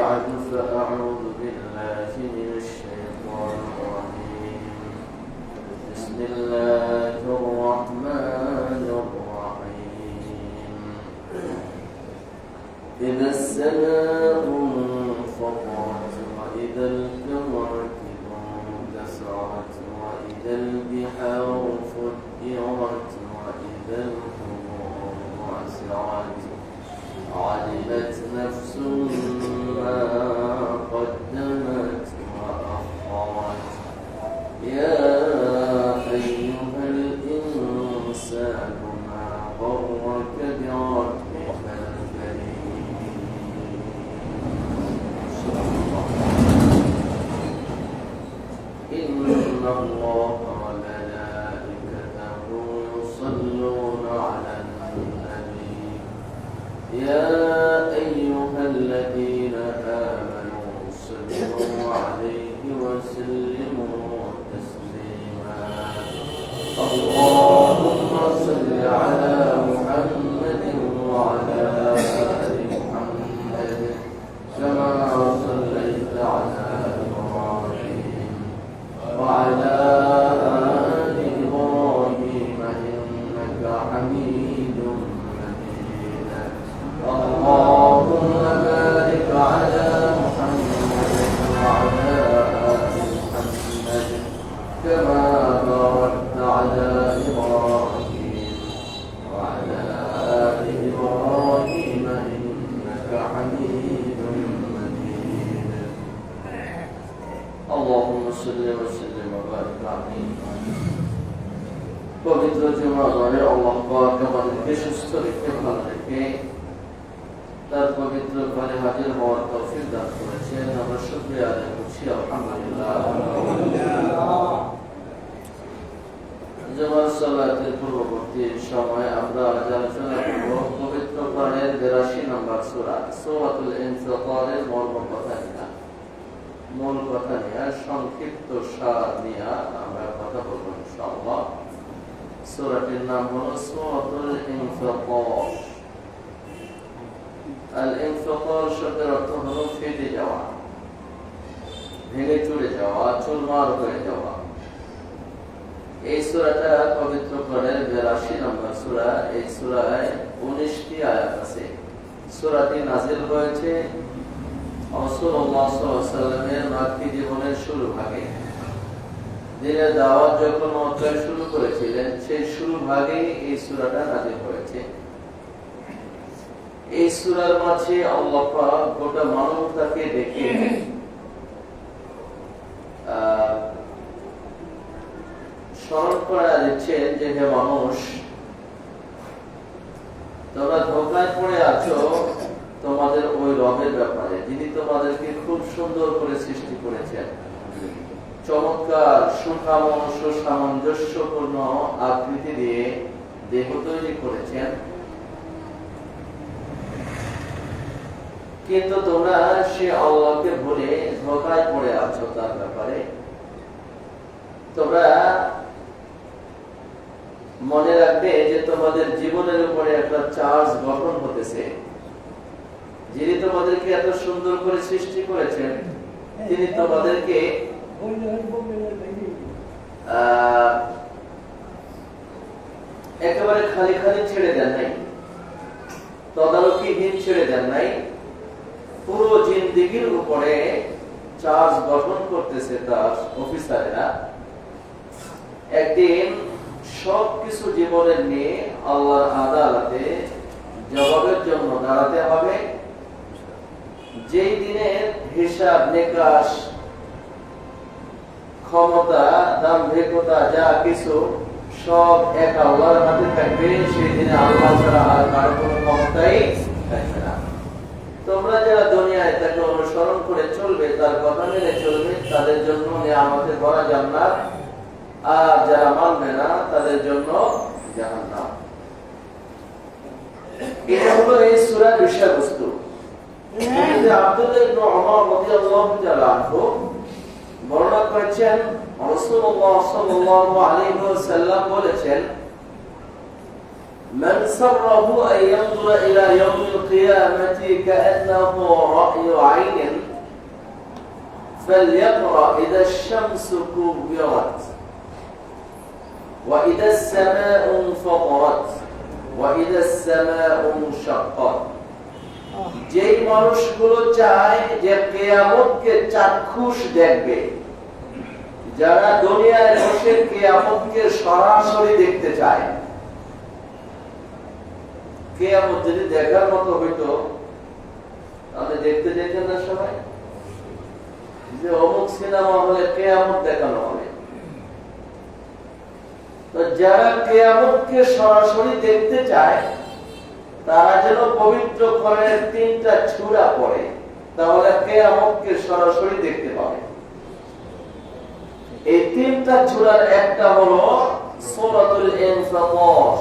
بعد فأعوذ بالله من الشيطان الرجيم بسم الله الرحمن الرحيم إذا السماء انفطرت وإذا الكواكب انتثرت وإذا البحار فجرت وإذا القبور بعثرت علمت نفس ما قدمت وأخرت يا أيها الإنسان ما غرك بربك الكريم إن الله وملائكته يصلون على النبي يا أيها الذين آمنوا صلوا عليه وسلموا تسليما اللهم صل على محمد وعلى آل محمد كما صليت على إبراهيم وعلى آل إبراهيم إنك حميد مجيد اللهم بارك على محمد وعلى آل محمد كما باركت على إبراهيم وعلى آل إبراهيم إنك حميد مجيد اللهم صل وسلم وبارك عليه পবিত্র জুমাবারে আল্লাহ পাক আমাদেরকে সুস্থ রেখে ভালো রেখে তার পবিত্র ঘরে হাজির হওয়ার তৌফিক দান করেছেন আমরা শুকরিয়া আদায় করছি আলহামদুলিল্লাহ জুমার সালাতের পূর্ববর্তী সময় আমরা আলোচনা করব পবিত্র কোরআনের 82 নম্বর সূরা সূরাতুল ইনফিতারের মূল কথা নিয়ে সংক্ষিপ্ত সার নিয়ে আমরা কথা বলবো ইনশাআল্লাহ সূরাটির নাম হলো সূরাতুল ইনফিতার আল-ইনফিতার শব্দের অর্থ হলো ফেটে যাওয়া ভেঙে চুরে যাওয়া চুরমার হয়ে যাওয়া এই সূরাটা পবিত্র কোরআনের 82 নম্বর সূরা এই সূরায় 19টি আয়াত আছে সূরাটি নাযিল হয়েছে রাসূলুল্লাহ সাল্লাল্লাহু আলাইহি ওয়াসাল্লামের মাক্কি জীবনের শুরু ভাগে যিনি দাওয়াত যখন মক্কায় শুরু করেছিলেন সেই শুরু ভাগে এই সূরাটা নাযিল হয়েছে এই সূরার মাঝে আল্লাহ পাক গোটা মানবতাকে ডেকে স্মরণ করা দিচ্ছেন যে হে মানুষ তোমরা ধোঁকায় পড়ে আছো তোমাদের ওই রবের ব্যাপারে যিনি তোমাদেরকে খুব সুন্দর করে সৃষ্টি করেছেন চমৎকার সুঠাম সুসামঞ্জস্যপূর্ণ আকৃতি দিয়ে দেহ তৈরি করেছেন কিন্তু তোমরা সে আল্লাহকে ভুলে ধোঁকায় পড়ে আছো তার ব্যাপারে তোমরা মনে রাখবে যে তোমাদের জীবনের উপরে একটা চার্জ গঠন হতেছে যিনি তোমাদেরকে এত সুন্দর করে সৃষ্টি করেছেন তিনি তোমাদেরকে একেবারে খালি খালি ছেড়ে দেন নাই তদারকিহীন ছেড়ে দেন নাই পুরো জিন্দেগির উপরে চার্জ গঠন করতেছে তার অফিসারেরা একদিন সবকিছু জীবনের নিয়ে আল্লাহর আদালতে জবাবের জন্য দাঁড়াতে হবে যেই দিনের হিসাব নিকাশ ক্ষমতা দাম্ভিকতা যা কিছু সব এক আল্লাহর হাতে থাকবে সেই দিনে আল্লাহ ছাড়া আর কারো কোনো ক্ষমতাই থাকবে না তোমরা যারা দুনিয়ায় তাকে অনুসরণ করে চলবে তার কথা মেনে চলবে তাদের জন্য নিয়ামতে ভরা জান্নাত আর যারা মানবে না তাদের জন্য জাহান্নাম এটা হলো এই সূরার বিষয়বস্তু আব্দুল্লাহ ইবনে ওমর রাদিয়াল্লাহু তাআলা আনহু বর্ণনা করেছেন রাসূলুল্লাহ সাল্লাল্লাহু আলাইহি ওয়াসাল্লাম বলেছেন من سره أن ينظر إلى يوم القيامة كأنه رأي عين فليقرأ إذا الشمس كورت وإذا السماء انفطرت وإذا السماء انشقت যেই মানুষগুলো চায় যে কিয়ামতকে চাক্ষুষ দেখবে, যারা দুনিয়ায় বসে কিয়ামতকে সরাসরি দেখতে চায়, কিয়ামত যদি দেখার মতো হইতো তাহলে দেখতে যেতেন না সবাই যে অমুক সিনেমা হলে কিয়ামত দেখানো হবে। তো যারা কিয়ামতকে সরাসরি দেখতে চায় তারা যেন পবিত্র কোরআনের 3টা সূরা পড়ে, তাহলে কিয়ামতকে সরাসরি দেখতে পাবে। এই 3টা সূরার একটা হলো সূরাতুল ইনফিতার,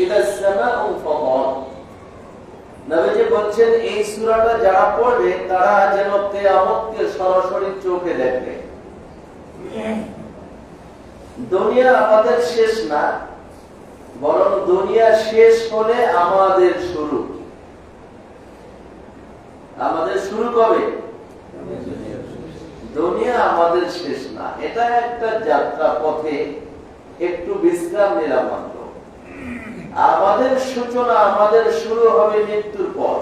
ইদা সামাউ ফাতার। নবীজি বলেন এই সূরাটা যারা পড়বে তারা যেন কিয়ামতকে সরাসরি চোখে দেখবে। দুনিয়া আমাদের শেষ না, বরং দুনিয়া শেষ হলে আমাদের শুরু। আমাদের শুরু কবে? দুনিয়া আমাদের শেষ না, এটা একটা যাত্রা পথে একটু বিশ্রাম নিলাম মাত্র। আমাদের সূচনা, আমাদের শুরু হবে মৃত্যুর পর।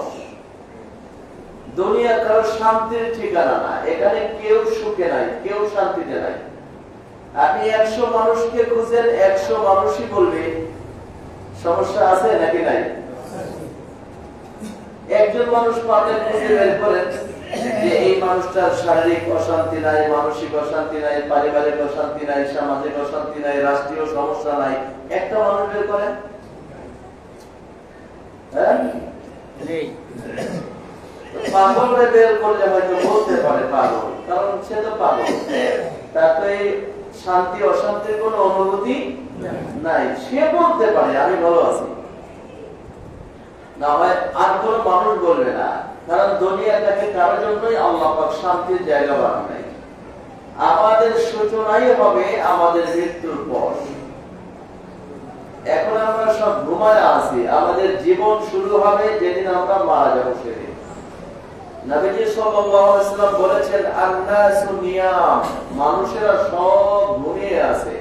দুনিয়া কারো শান্তির ঠিকানা না, এখানে কেউ সুখে নাই, কেউ শান্তিতে নাই। আপনি 100 মানুষকে খুঁজেন, 100 মানুষই বলবে সমস্যা আছে নাকি নাই। একজন মানুষ পাবেন খুঁজে বের করেন যে এই মানুষটার শারীরিক অশান্তি নাই, মানসিক অশান্তি নাই, পারিবারিক অশান্তি নাই, সামাজিক অশান্তি নাই, রাষ্ট্রীয় সমস্যা নাই, একটা মানুষ বের করেন। পাগল বের করলে হয়তো বলতে পারে পাগল, কারণ সে তো পাগল, তার তো এই শান্তি অশান্তির কোন অনুভূতি নাই, সে বলতে পারে আমি ভালো আছি। না হয় আর কোন মানুষ বলবে না, কারণ দুনিয়াটাকে কারোর জন্যই আল্লাহ পাক শান্তির জায়গা বানান নাই। আমাদের সূচনাই হবে আমাদের মৃত্যুর পর। এখন আমরা সব ঘুমায় আছি, আমাদের জীবন শুরু হবে যেদিন আমরা মারা যাবো সেদিন। নবীজি সাল্লাল্লাহু আলাইহি ওয়াসাল্লাম বলেছেন আন-নাসু নিয়াম, মানুষেরা সব ঘুমিয়ে আছে।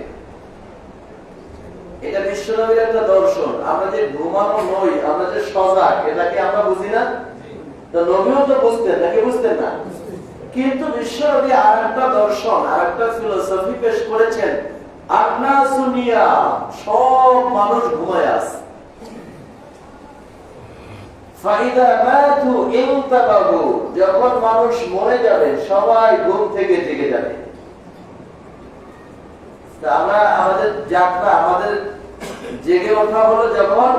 এটা বিশ্বনবীর একটা দর্শন। আমরা যে ঘুমানো নই, আমরা যে সজাগ, এটাকে আমরা বুঝি না। তো নবীও তো বুঝতেন নাকি বুঝতেন না, কিন্তু বিশ্বনবী আরেকটা দর্শন, আরেকটা ফিলোসফি পেশ করেছেন, আন-নাসু নিয়াম, সব মানুষ ঘুমায় আছে। যখন মানুষ মরে যাবে সবাই ঘুম থেকে জেগে যাবে। আমরা আমাদের যাত্রা, আমাদের জেগে ওঠা হলো যখন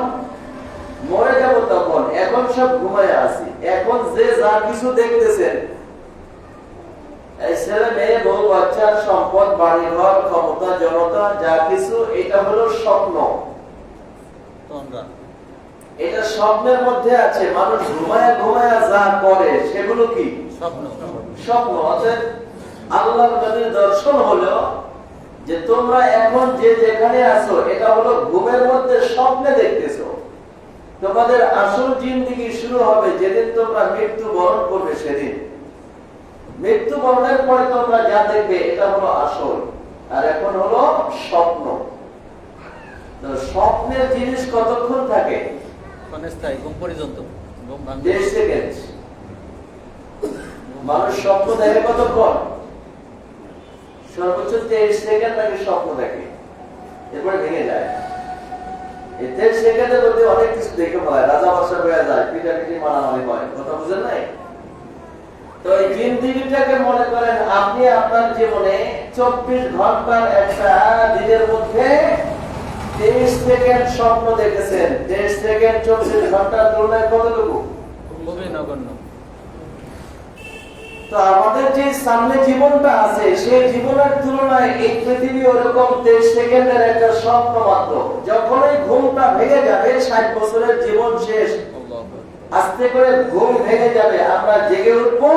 মরে যাব তখন। এখন সব ঘুমায় আছি। এখন যে যা কিছু দেখতেছেন, ছেলে মেয়ে, বউ বাচ্চা, সম্পদ, বাড়ি ঘর, ক্ষমতা, জনতা, যা কিছু, এটা হলো স্বপ্ন। এটা স্বপ্নের মধ্যে আছে। মানুষ ঘুমায় ঘুমায় যা করে সেগুলো কি স্বপ্ন। অর্থাৎ আল্লাহর নবীর দর্শন হলো যে তোমরা এখন যে যেখানে আছো এটা হলো ঘুমের মধ্যে স্বপ্নে দেখতেছো। তোমাদের আসল জিন্দেগি শুরু হবে যেদিন তোমরা মৃত্যু বরণ করবে সেদিন। মৃত্যু বরণের পরে তোমরা যা দেখবে এটা হলো আসল, আর এখন হলো স্বপ্ন। তো স্বপ্নের জিনিস কতক্ষণ থাকে? মানুষ স্বপ্ন দেখে কতক্ষণ? সর্বোচ্চ 23 সেকেন্ড নাকি স্বপ্ন দেখে, এরপরে ভেঙে যায়। এই 23 সেকেন্ডের মধ্যে অনেক কিছু দেখে ফেলায়, রাজা বাদশা হয়ে যায়, পিটাপিটি মারামারি হয়, কথা বুঝেন নাই? তো এই জিন্দেগিটাকে মনে করেন আপনি আপনার জীবনে 24 ঘন্টার একটা দিনের মধ্যে 23 সেকেন্ড স্বপ্ন দেখেছেন। 23 সেকেন্ড 24 ঘন্টার তুলনায় কতটুকু? খুবই নগণ্য। তো আমাদের যে সামনে জীবনটা আছে সেই জীবনের তুলনায় এই পৃথিবী ওরকম 23 সেকেন্ডের একটা স্বপ্ন মাত্র। যখনই ঘুমটা ভেঙে যাবে, 60 বছরের জীবন শেষ, আস্তে করে ঘুম ভেঙে যাবে, আমরা জেগে উঠবো,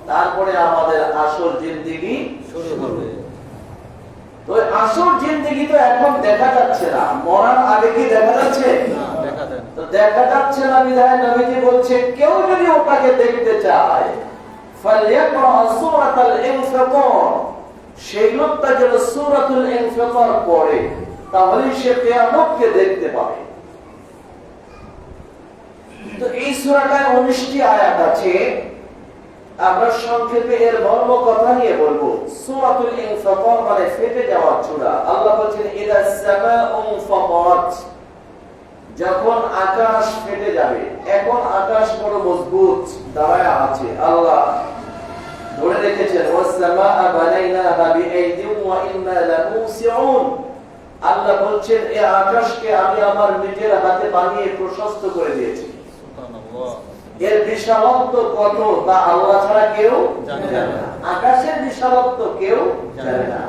তারপরে আমাদের আসল জিন্দেগি শুরু হবে। তো আসল জিন্দেগি তো এখন দেখা যাচ্ছে না, মরার আগে কি দেখা যাচ্ছে? তো দেখা যাচ্ছে না বিধায় নবীজি বলছে কেউ যদি ওটাকে দেখতে চায় ফালইয়াকরা সূরাতুল ইনফিতার, সেই লোকটা যেন সূরাতুল ইনফিতার পড়ে, তাহলে সে কিয়ামতকে দেখতে পাবে। তো এই সূরাটায় 19টি আয়াত আছে, আমরা সংক্ষেপে এর মর্ম কথা নিয়ে বলবো। সূরাতুল ইনফিতার মানে ফেটে যাওয়া সূরা। আল্লাহ বলেন ইদা সামাউ ফাতারাত, যখন আকাশ ফেটে যাবে। এখন আকাশ বড় মজবুত দাঁড়ায় আছে, আল্লাহ ধরে রেখেছেন ওয়াসসামাআ বানাইনাহা বিআইদিন ওয়া ইন্না লামুসিউন। আল্লাহ বলছেন এই আকাশকে আমি আমার নিজের হাতে বানিয়ে প্রশস্ত করে দিয়েছি। সুবহানাল্লাহ। এর বিশালত্ব কত তা আল্লাহ ছাড়া কেউ জানে না। আকাশের বিশালত্ব কেউ জানে না।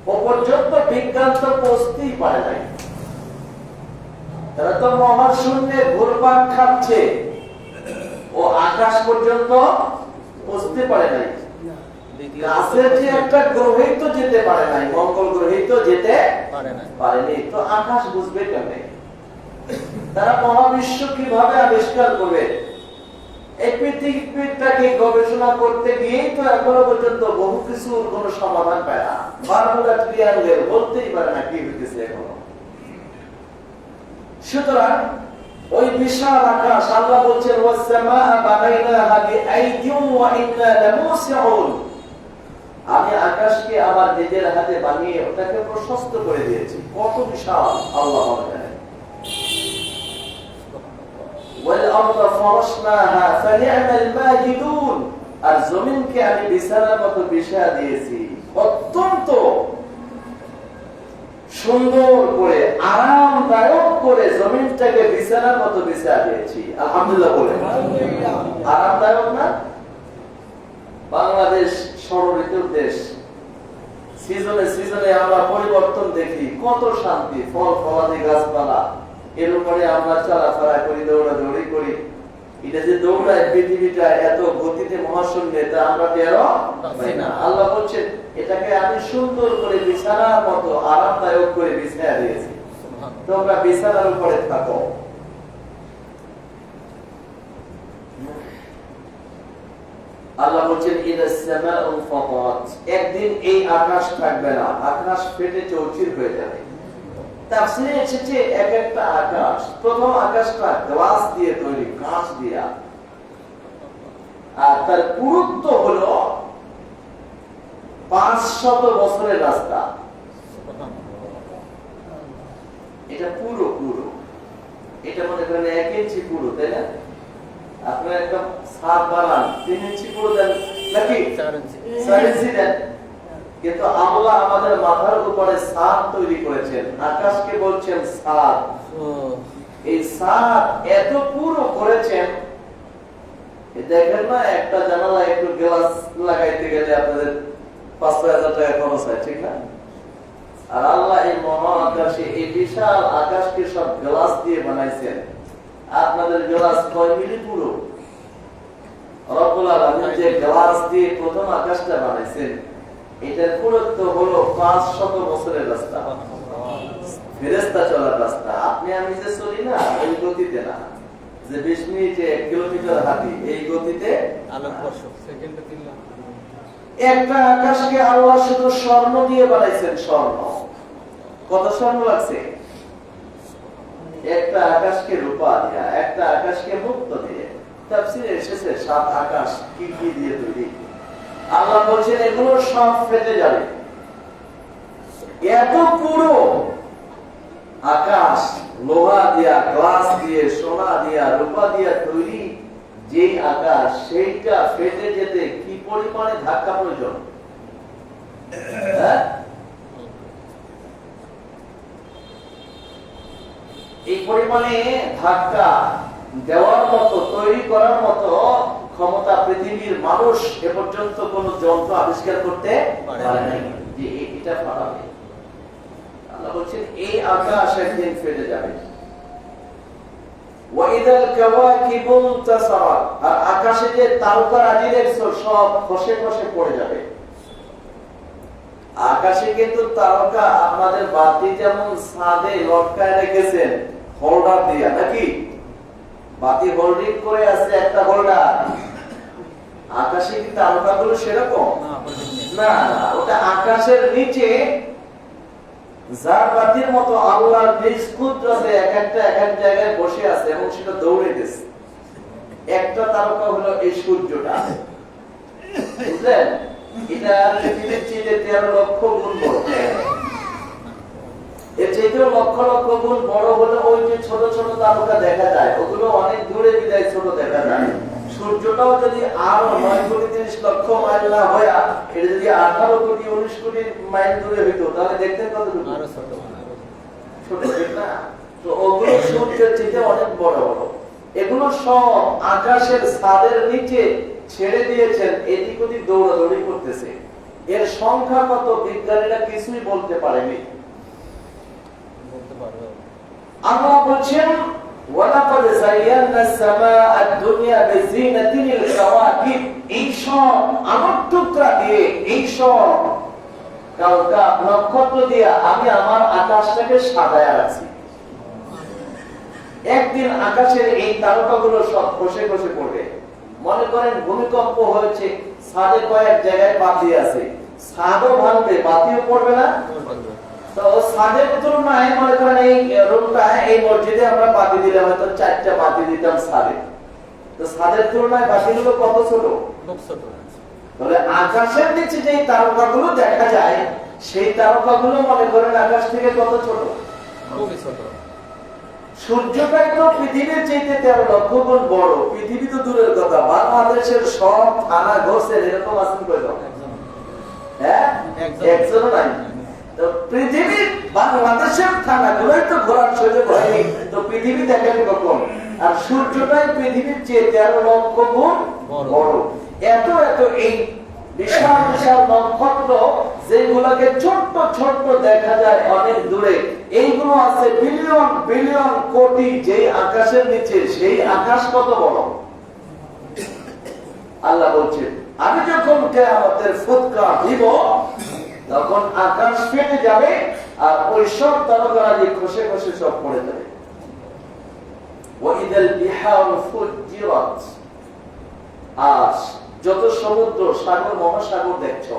ও পর্যন্ত বিজ্ঞান তো পৌঁছতেই পারে নাই। তারা তো মহাশূন্যে ঘুরপাক খাচ্ছে, ও আকাশ পর্যন্ত পৌঁছতে পারে নাই। গাছের যে একটা গ্রহে তো যেতে পারে নাই, মঙ্গল গ্রহে তো যেতে পারেনি, তো আকাশ বুঝবে কেমনে? তারা মহাবিশ্ব কিভাবে আবিষ্কার করবে? এই পৃথিবীটাকে গবেষণা করতে গিয়েই তো এখনো পর্যন্ত বহু কিছুর কোনো সমাধান পায় না। বারমুডা ট্রায়াঙ্গেল বলতেই পারে না কি হইতেছে এখনো। সুতরাং ওই বিশাল আকাশ আল্লাহ বলছেন ওয়াসসামাআ বানাইনাহা বিআইদিন ওয়া ইন্না লামুসিউন, আমি আকাশকে আমার নিজের হাতে বানিয়ে ওটাকে প্রশস্ত করে দিয়েছি। কত বিশাল আল্লাহ জানেন। ওয়াল আরদা ফারাশনাহা ফানি'মাল মাহিদুন, আর জমিনকে আমি বিছানার মতো বিছায়া দিয়েছি, অত্যন্ত সুন্দর করে আরামদায়ক করে জমিনটাকে বিছানার মতো বিছায়া দিয়েছি। আলহামদুলিল্লাহ বলেন। আরামদায়ক না? বাংলাদেশ ষড়ঋতুর দেশ, সিজনে সিজনে আমরা পরিবর্তন দেখি, কত শান্তি, ফল ফলাদি গাছপালা, এর উপরে আমরা চলাফেরা করি, দৌড়াদৌড়ি করি। এটা যে দৌড়ায় পৃথিবীটা এত গতিতে মহাশূন্যে, তা আমরা টেরও পাই না। আল্লাহ বলছেন এটাকে আমি সুন্দর করে বিছানার মতো আরামদায়ক করে বিছায়া দিয়েছি, তোমরা বিছানার উপরে থাকো। আল্লাহ বলছেন ইদাস সামাউ ফাতারাত, একদিন এই আকাশ থাকবে না, আকাশ ফেটে চৌচির হয়ে যাবে। তাফসীরে এসেছে এক একটা আকাশ, প্রথম আকাশটা গ্লাস দিয়ে তৈরি, কাঁচ দিয়ে, আর তার পুরুত্ব হলো 500 বছরের রাস্তা। এটা পুরো পুরো, এটা মনে করেন 1 ইঞ্চি পুরো, তাই না? আপনার একটা ছাদ বানান 3 ইঞ্চি পুরো দেন নাকি 4 ইঞ্চি দেন, কিন্তু আল্লাহ আমাদের মাথার উপরে ছাদ তৈরি করেছেন, আকাশকে বলছেন ছাদ। এই ছাদ এত পুরো করেছেন, দেখেন না একটা জানালা একটু গ্লাস লাগাইতে গেলে আপনাদের 5,000 টাকা খরচ হয়, ঠিক না? আর আল্লাহ এই মহা আকাশে, এই বিশাল আকাশকে সব গ্লাস দিয়ে বানাইছেন। আপনাদের গ্লাস কয় মিলি পুরো? রব্বুল আলামিন যে গ্লাস দিয়ে প্রথম আকাশটা বানাইছেন, এটার পুরুত্ব হলো 500 বছরের রাস্তা, ফেরেশতা চলার রাস্তা। আপনি আমি যে চলি না ওই গতিতে না, যে 20 মিনিটে 1 কিলোমিটার হাঁটি, এই গতিতে আলোকবর্ষ সেকেন্ডে 3 লাখ। একটা আকাশকে আল্লাহ শুধু স্বর্ণ দিয়ে বানাইছেন, স্বর্ণ। কত স্বর্ণ লাগছে? একটা আকাশকে রূপা দিয়া, একটা আকাশকে মুক্ত দিয়ে। তাফসীরে এসেছে 7 আকাশ কি কি দিয়ে তৈরি। আল্লাহ বলছেন এগুলো সব ফেটে যাবে। এত পুরো আকাশ লোহা দিয়া, গ্লাস দিয়ে, সোনা দিয়া, রূপা দিয়া তৈরি যে আকাশ, সেইটা ফেটে যেতে কি পরিমাণে ধাক্কা প্রয়োজন? এই পরিমাণে ধাক্কা দেওয়ার মতো, তৈরি করার মতো ক্ষমতা পৃথিবীর মানুষ এ পর্যন্ত কোন যন্ত্র আবিষ্কার করতে পারে নাই যে এটা পারাবে। আল্লাহ বলছেন এই আকাশ একদিন ফেটে যাবে। ওয়াইদাল কাওয়াকিবু তাসারাত, আর আকাশে যে তারকারাজি দেখছো সব খসে খসে পড়ে যাবে। আকাশে কিন্তু তারকা আপনাদের বাতি যেমন ছাদে লটকায় রেখেছেন হোল্ডার দিয়া, নাকি বাতি হোল্ডিং করে আছে একটা হোল্ডার, আকাশে কি তারকাগুলো সেরকম না, ওটা আকাশের নিচে যার বাতির মতো আল্লাহর নিজ কুদরতে এক এক জায়গায় বসে আছে এবং সেটা দৌড়ে গেছে। একটা তারকা হলো এই সূর্যটা, বুঝলেন? এটা পৃথিবীর চেয়ে 13 লক্ষ গুণ বড়, এর চেয়েও লক্ষ লক্ষ গুণ বড় হলে ওই যে ছোট ছোট তারকা দেখা যায় ওগুলো অনেক দূরে বিদায় ছোট দেখা যায়। সূর্যটাও যদি আরো 9 কোটি 30 লক্ষ মাইল না হয়, এটা যদি 18 কোটি 19 কোটি মাইল দূরে হইতো তাহলে দেখতেন কতটুকু ছোট, ঠিক না? তো ওগুলো সূর্যের চেয়ে অনেক বড় বড়। এগুলো সব আকাশের ছাদের নিচে ছেড়ে দিয়েছেন, এদিক ওদিক দৌড়াদৌড়ি করতেছে। এর সংখ্যা কত বিজ্ঞানীরা কিছুই বলতে পারেনি। আল্লাহ বলছেন ওয়ালাকাদ যায়্যানাস সামাআদ দুনিয়া বিজিনাতিল কাওয়াকিব, এই সব আমার টুকরা দিয়ে, এই সব কালকা নক্ষত্র দিয়ে আমি আমার আকাশটাকে সাজায়া রাখছি। একদিন আকাশের এই তারকাগুলো সব খসে খসে পড়বে। মনে করেন ভূমিকম্প হয়েছে, ছাদে কয়েক জায়গায় বাতি আছে, ছাদও ভাঙবে, বাতিও পড়বে না। তো ছাদের তুলনায় মনে করেন এই রুমটা, এই মসজিদে আমরা বাতি দিলে হয়তো 4টা বাতি দিতাম ছাদে, তো ছাদের তুলনায় বাতিগুলো কত ছোট। তাহলে আকাশের নিচে যে তারকাগুলো দেখা যায় সেই তারকাগুলো মনে করেন আকাশ থেকে কত ছোট, খুবই ছোট। সূর্যটাই তো পৃথিবীর চেয়ে 13 লক্ষ গুণ বড়। পৃথিবী তো দূরের কথা, বাংলাদেশের সব থানা ঘষে এরকম আছেন কয়জন? হ্যাঁ, একজনও নাই। তো পৃথিবীর বাংলাদেশের থানাগুলোই তো ঘোরার সুযোগ হয়নি, তো পৃথিবী দেখেন কখন? আর সূর্যটাই পৃথিবীর চেয়ে 13 লক্ষ গুণ বড়। এত এত এই বিশাল বিশাল নক্ষত্র যেগুলোকে ছোট্ট ছোট্ট দেখা যায় অনেক দূরে, এইগুলো আছে বিলিয়ন বিলিয়ন কোটি। যেই আকাশের নিচে সেই আকাশ কত বড়। আল্লাহ বলছেন আমি যখন কিয়ামতের ফুৎকার দিব তখন আকাশ ফেটে যাবে আর ওই সব তারকারাজি খসে খসে সব পড়ে যাবে। ওয়াইদাল বিহারু ফুজ্জিরাত, আজ যত সমুদ্র সাগর মহাসাগর দেখছো,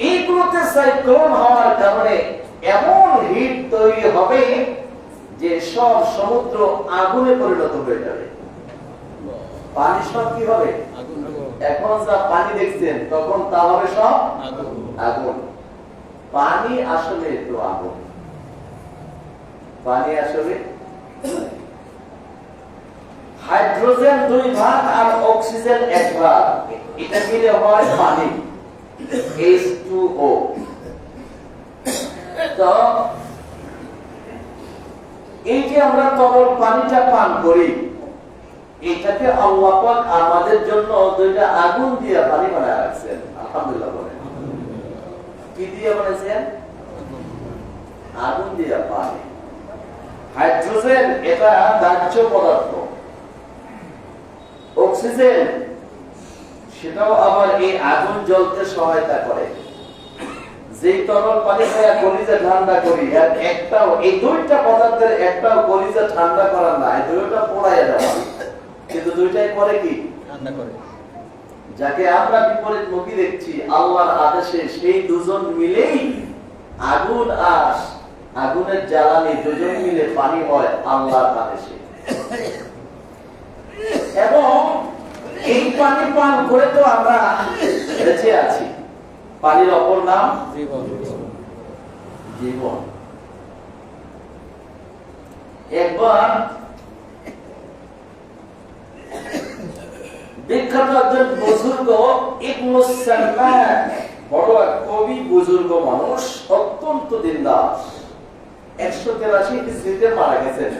এইগুলোতে সাইক্লোন হওয়ার কারণে এমন হিট তৈরি হবে যে সব সমুদ্র আগুনে পরিণত হয়ে যাবে। পানি সব কি হবে? এখন যা পানি দেখছেন তখন তা হবে সব আগুন। পানি আসলে তো আগুন, পানি আসলে হাইড্রোজেন 2 ভাগ আর অক্সিজেন 1 ভাগ, এটা মিলে হয় পানি, H2O। তো এই যে আমরা তরল পানিটা পান করি, এটাকে আল্লাহ পাক আমাদের জন্য 2টা আগুন দিয়ে পানি বানায় রাখছেন। আলহামদুলিল্লাহ বলেন, কি দিয়ে বানাইছেন? আগুন দিয়ে পানি। হাইড্রোজেন এটা দাহ্য পদার্থ, অক্সিজেন সেটাও আবার এই আগুন জ্বলতে সহায়তা করে। যেই তরল পানি খায়া কলিজা ঠান্ডা করি, আর একটাও এই 2টা পদার্থের একটাও কলিজা ঠান্ডা করার না, এই 2টা পোড়াইয়া দেওয়া, কিন্তু 2টাই করে কি? ঠান্ডা করে। যাকে আমরা বিপরীত মুখী দেখছি, আল্লাহর আদেশে সেই দুজন মিলেই আগুন আর আগুনের জ্বালানি দুজন মিলে পানি হয় আল্লাহর আদেশে। এবং এই পানি পান করে তো আমরা বেঁচে আছি। পানির অপর নাম জীবন। একবার বিখ্যাত একজন বুজুর্গ ইবনে সালমান, বড় এক কবি বুজুর্গ মানুষ, অত্যন্ত দিনদার, 183 হিজরিতে মারা গেছেন।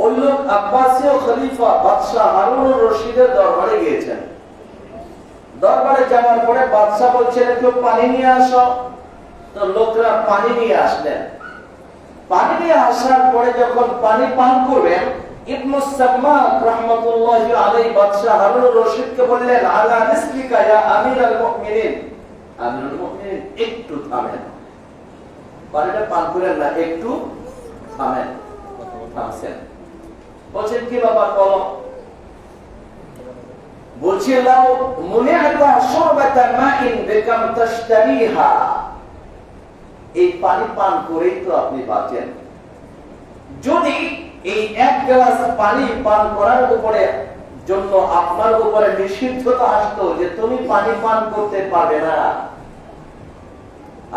ওই লোক আব্বাসীয় খলিফা বাদশাহ হারুনুর রশিদের দরবারে গিয়েছেন। দরবারে যাওয়ার পরে বাদশাহ বলছেন একটু পানি নিয়ে আসো। তো লোকরা পানি নিয়ে আসলেন। পানি নিয়ে আসার পরে যখন পানি পান করবেন, ইবনে সালমান রাহমাতুল্লাহি আলাইহি বাদশাহ হারুনুর রশিদকে বললেন, আলা রিজলিকা ইয়া আমিরাল মুমিনিন, আমিরুল মুমিনিন একটু থামেন, পানিটা পান করেন না, একটু থামেন। থামছেন, বলছেন কি বাবা বলো? বলছি লাউ মুনিআতা শুরবাতা মাইন বিকাম তাশতারিহা, এই পানি পান করেই তো আপনি বাঁচেন। যদি এই এক গ্লাস পানি পান করার উপরে জন্য আপনার উপরে নিষিদ্ধতা আসতো যে তুমি পানি পান করতে পারবে না,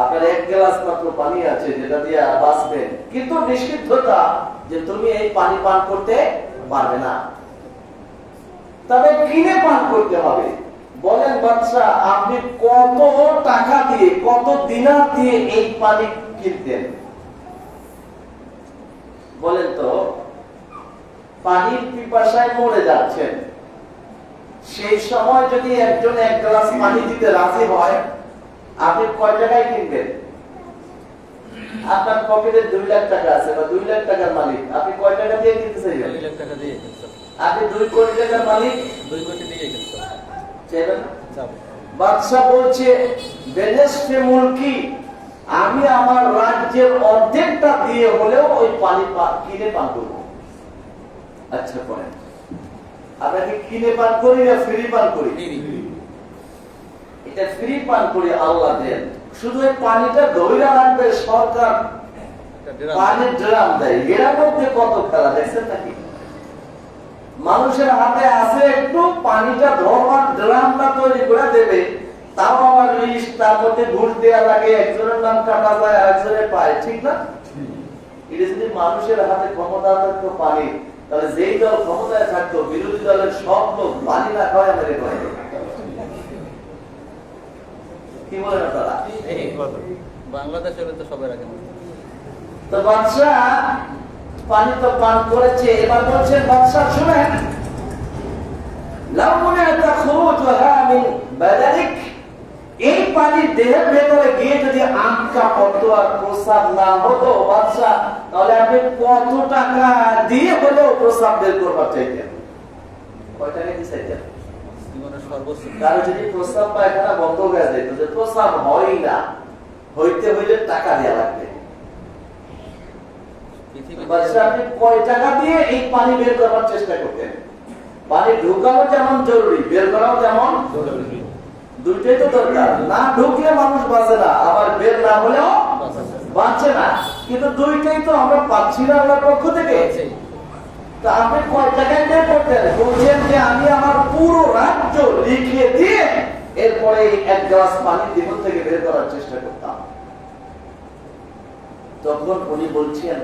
আপনার এক গ্লাস মাত্র পানি আছে যেটা দিয়ে বাঁচবেন, কিন্তু নিষিদ্ধতা যে তুমি এই পানি পান করতে পারবে না, তবে কিনে পান করতে হবে। বলেন বাদশা, আপনি কত টাকা দিয়ে, কত দিনার দিয়ে এই পানি কিনতেন? বলেন তো, পানির পিপাসায় মরে যাচ্ছেন, সেই সময় যদি একজন এক গ্লাস পানি দিতে রাজি হয়, আপনি কয় টাকায় কিনবেন? আপনার পকেটে 2 লাখ টাকা আছে বা 2 লাখ টাকার মালিক, আপনি কয় টাকা দিয়ে কিনতে চাইবেন? 2 লাখ টাকা দিয়ে কিনতে। আপনি 2 কোটি টাকার মালিক, 2 কোটি দিয়ে কিনতে চাইবেন? বাদশা বলছে বেনেশে মুলকি, আমি আমার রাজ্যের অর্ধেকটা দিয়ে হলেও ওই পানি কিনে পান করবো। আচ্ছা পরে আপনাকে কিনে পান করি না ফ্রি পান করি? এটা ফ্রি পান করি, আল্লাহ দেন। শুধু এই পানিটা ধরে রাখবে সরকার, পানির ড্রাম দেয়। এর মধ্যে কত খেলা দেখছেন নাকি? মানুষের হাতে আছে একটু, পানিটা ধরবার ড্রামটা তৈরি করে দেবে, তাও আমার রিস্ক, তার মধ্যে ঘুষ দেওয়া লাগে, একজনের নাম কাটা যায় আরেকজনের পায়, ঠিক না? এটা যদি মানুষের হাতে ক্ষমতা থাকতো পানি, তাহলে যেই দল ক্ষমতায় থাকতো বিরোধী দলের সব লোক পানি না খাওয়ায় মেরে করে। কি বলেন আপনারা? বাংলাদেশের তো সবাই রাখেন। তো বাদশা পানি তো পান করেছে, এবার বলছেন বাদশা শুনেন, লাউ মুনিআতা খুরুজুহা মিন বাদানিক, এই পানি দেহের ভেতরে গিয়ে যদি আটকা পড়তো আর প্রস্রাব না হতো বাদশা, তাহলে আপনি কত টাকা দিয়ে হলেও প্রস্রাব বের করবার চাইতেন? কয় টাকা দিয়ে চাইতেন? কারো যদি প্রস্রাব পায়খানা বন্ধ হয়ে যেত, যে প্রস্রাব হয় না, হইতে হইলে টাকা দেওয়া লাগবে, আপনি কয় টাকা দিয়ে এই পানি বের করবার চেষ্টা করতেন? পানি ঢুকানো যেমন জরুরি, বের করাও যেমন জরুরি, দুইটাই তো দরকার। না ঢুকলে মানুষ বাঁচে না, আবার বের না হলেও বাঁচে না, কিন্তু দুইটাই তো আমরা পাচ্ছি না আল্লাহর পক্ষ থেকে। তা আপনি কয় টাকায় বের করতেন? বলছেন যে আমি আমার পুরো রাজ্য লিখে দিয়ে এরপরে এক গ্লাস পানি জীবন থেকে বের করার চেষ্টা করতাম। তখন উনি বলছেন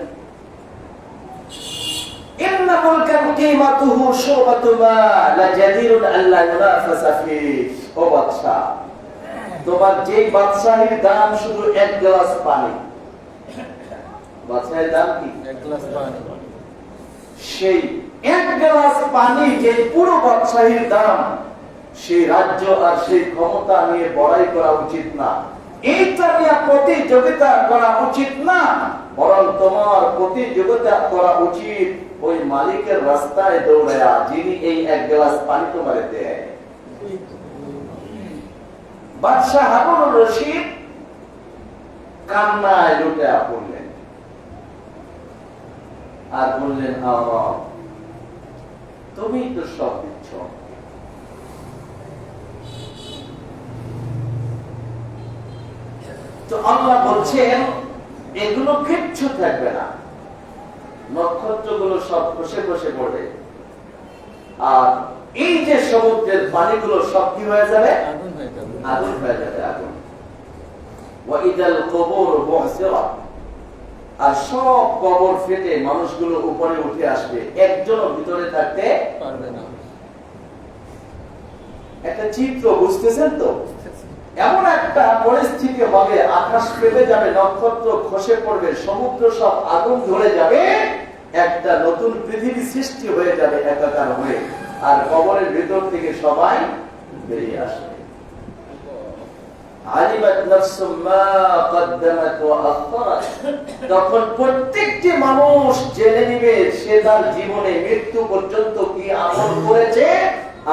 ইন্না মুলকান কিমাতুহু শুরবাতু মা লা জাদিরুন আল্লা ইউনাফাসা ফি। ও বাদশা, তোমার যে বাদশাহীর দাম শুধু এক গ্লাস পানি, বাদশাহীর দাম কি? এক গ্লাস পানি। সেই এক গ্লাস পানি যে পুরো বাদশাহীর দাম, সেই রাজ্য আর সেই ক্ষমতা নিয়ে বড়াই করা উচিত না, এইটা নিয়ে প্রতিযোগিতা করা উচিত না, বরং তোমার প্রতিযোগিতা করা উচিত ওই মালিকের রাস্তায় দৌড়ায়া, যিনি এই এক গ্লাস পানি তোমারে দেয়। বাদশাহ হারুনুর রশিদ কান্নায় লুটে পড়লেন আর বললেন, আল্লাহ তুমি তো সব দিচ্ছ, তো আল্লাহ বলছেন এগুলো কিচ্ছু থাকবে না, নক্ষত্রগুলো সব খসে খসে পড়বে, আর এই যে সমুদ্রের পানিগুলো সব কি হয়ে যাবে? আগুন হয়ে যাবে। আগুন হয়ে যাবে, আগুন। ওয়াইদাল কবর বুহসিরাত, আর সব কবর ফেটে মানুষগুলো উপরে উঠে আসবে, একজনও ভিতরে থাকতে পারবে না। একটা চিত্র বুঝতেছেন তো? এমন একটা পরিস্থিতি হবে, আকাশ ফেটে যাবে, নক্ষত্র খসে পড়বে, সমুদ্র সব আগুন ধরে যাবে, একটা নতুন পৃথিবী সৃষ্টি হয়ে যাবে একাকার হয়ে, আর কবরের ভিতর থেকে সবাই বেরিয়ে আসবে। আলিমাত নাফসুম মা কদ্দামাত ওয়া আখখারাত, তখন প্রত্যেকটি মানুষ জেনে নিবে সে তার জীবনে মৃত্যু পর্যন্ত কি আমল করেছে